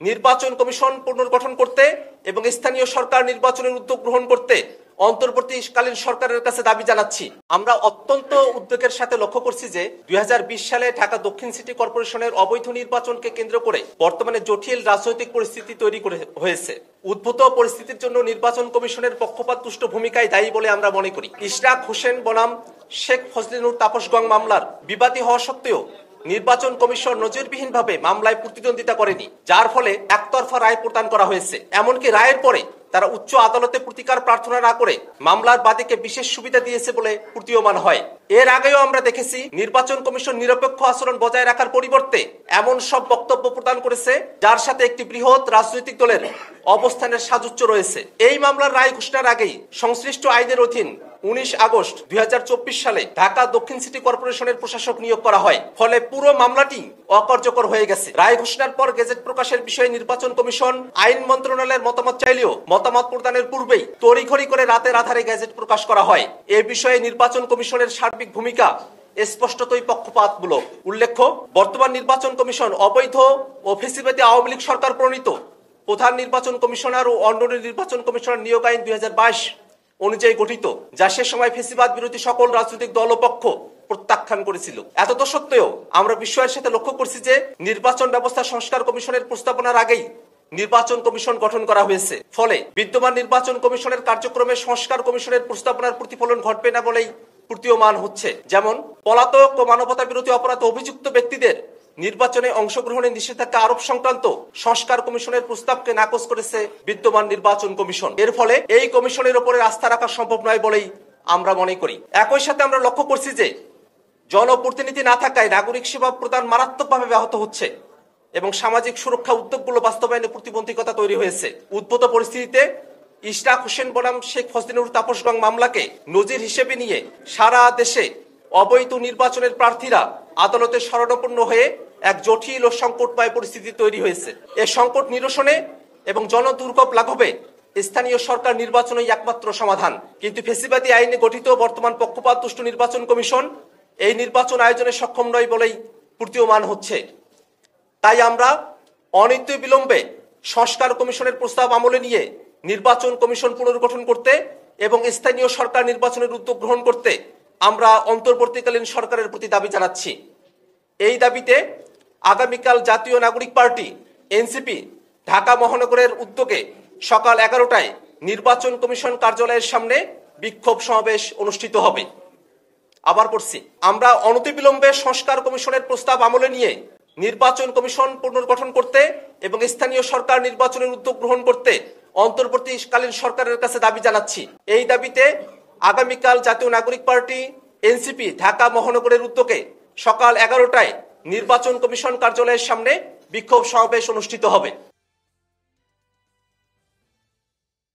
নির্বাচন কমিশন পুনর্গঠন করতে এবং স্থানীয় সরকার নির্বাচনের উদ্যোগ গ্রহণ করতে অন্তর্বর্তীকালীন সরকারের কাছে দাবি জানাচ্ছি। আমরা অত্যন্ত উদ্বেগের সাথে লক্ষ্য করছি যে 2020 সালে ঢাকা দক্ষিণ সিটি কর্পোরেশনের অবৈধ নির্বাচনকে কেন্দ্র করে বর্তমানে জটিল রাজনৈতিক পরিস্থিতি তৈরি হয়েছে। উদ্ভূত পরিস্থিতির জন্য নির্বাচন কমিশনের পক্ষপাতদুষ্ট ভূমিকায় দায়ী বলে আমরা মনে করি। ইশরাক হোসেন বনাম শেখ ফজলিনুর তাপস গং মামলার বিবাদী হওয়া সত্ত্বেও নির্বাচন কমিশন নজিরবিহীনভাবে মামলায় প্রতিদ্বন্দ্বিতা করেনি, যার ফলে একতরফা রায় প্রদান করা হয়েছে। এমনকি রায়ের পরে তারা উচ্চ আদালতে প্রতিকার প্রার্থনা না করে মামলার বাদীকে বিশেষ সুবিধা দিয়েছে বলে প্রতীয়মান হয়। এর আগেও আমরা দেখেছি নির্বাচন কমিশন নিরপেক্ষ আচরণ বজায় রাখার পরিবর্তে এমন সব বক্তব্য প্রদান করেছে যার সাথে একটি বৃহৎ রাজনৈতিক দলের অবস্থানের সাযুজ্য রয়েছে। এই মামলার রায় ঘোষণার আগেই সংশ্লিষ্ট আইনের অধীন 19 আগস্ট 2024 সালে ঢাকা দক্ষিণ সিটি কর্পোরেশনের প্রশাসক নিয়োগ করা হয়। ফলে পুরো মামলাটি অকার্যকর হয়ে গেছে। রায় ঘোষণার পর গেজেট প্রকাশের বিষয়ে নির্বাচন কমিশন আইন মন্ত্রণালয়ের মতামত চাইলেও মতামত প্রদানের পূর্বেই তড়িঘড়ি করে রাতের আধারে গেজেট প্রকাশ করা হয়। এ বিষয়ে নির্বাচন কমিশনের সার্বিক ভূমিকা স্পষ্টতই পক্ষপাতমূলক। উল্লেখ্য, বর্তমান নির্বাচন কমিশন অবৈধ ও ফ্যাসিবাদী আওয়ামী লীগ সরকার প্রণীত প্রধান নির্বাচন কমিশনার ও অন্য নির্বাচন কমিশনার নিয়োগ আইন 2022 অনুযায়ী গঠিত, যা সে সময় ফ্যাসিবাদ বিরোধী সকল রাজনৈতিক দল ও পক্ষ প্রত্যাখ্যান করেছিল। এতদ সত্ত্বেও আমরা বিস্ময়ের সাথে লক্ষ্য করছি যে নির্বাচন ব্যবস্থা সংস্কার কমিশনের প্রস্তাবনার আগেই নির্বাচন কমিশন গঠন করা হয়েছে। ফলে বিদ্যমান নির্বাচন কমিশনের কার্যক্রমে সংস্কার কমিশনের প্রস্তাবনার প্রতিফলন ঘটবে না বলেই প্রতীয়মান হচ্ছে। যেমন, পলাতক ও মানবতা বিরোধী অপরাধ অভিযুক্ত ব্যক্তিদের নির্বাচনে অংশগ্রহণের নিষেধাজ্ঞা আরোপ সংক্রান্ত সংস্কার কমিশনের প্রস্তাবকে নাকচ করেছে বিদ্যমান নির্বাচন কমিশন। এর ফলে এই কমিশনের উপরে আস্থা রাখা সম্ভব নয় বলেই আমরা মনে করি। একই সাথে আমরা লক্ষ্য করছি যে জনপ্রতিনিধি না থাকায় নাগরিক সেবা প্রদান মারাত্মকভাবে ব্যাহত হচ্ছে এবং সামাজিক সুরক্ষা উদ্যোগগুলো বাস্তবায়নে প্রতিবন্ধকতা তৈরি হয়েছে। উদ্ভূত পরিস্থিতিতে ইশরাক হোসেন বনাম শেখ ফজলিনুর তাপস গং মামলাকে নজির হিসেবে নিয়ে সারা দেশে অবৈধ নির্বাচনের প্রার্থীরা আদালতে শরণাপন্ন হয়ে এক জটিল ও সংকটময় পরিস্থিতি তৈরি হয়েছে। এ সংকট নিরসনে এবং জনদুর্ভোগ লাঘবে স্থানীয় সরকার নির্বাচনই একমাত্র সমাধান। কিন্তু ফ্যাসিবাদী আইনে গঠিত বর্তমান পক্ষপাতদুষ্ট নির্বাচন কমিশন এই নির্বাচন আয়োজনে সক্ষম নয় বলেই প্রতীয়মান হচ্ছে। তাই আমরা অনিত্য বিলম্বে সংস্কার কমিশনের প্রস্তাব আমলে নিয়ে নির্বাচন কমিশন পুনর্গঠন করতে এবং স্থানীয় সরকার নির্বাচনের উদ্যোগ গ্রহণ করতে আমরা অন্তর্বর্তীকালীন সরকারের প্রতি দাবি জানাচ্ছি। এই দাবিতে আগামীকাল জাতীয় নাগরিক পার্টি এনসিপি ঢাকা মহানগরের উদ্যোগে সকাল 11টায় নির্বাচন কমিশন কার্যালয়ের সামনে বিক্ষোভ সমাবেশ অনুষ্ঠিত হবে। আবার পড়ছি, আমরা অনতিবিলম্বে সংস্কার কমিশনের প্রস্তাব আমলে নিয়ে নির্বাচন কমিশন পুনর্গঠন করতে এবং স্থানীয় সরকার নির্বাচনের উদ্যোগ গ্রহণ করতে অন্তর্বর্তীকালীন সরকারের কাছে দাবি জানাচ্ছি। এই দাবিতে আগামীকাল জাতীয় নাগরিক পার্টি এনসিপি ঢাকা মহানগরের উদ্যোগে সকাল 11টায় নির্বাচন কমিশন কার্যালয়ের সামনে বিক্ষোভ সমাবেশ অনুষ্ঠিত হবে।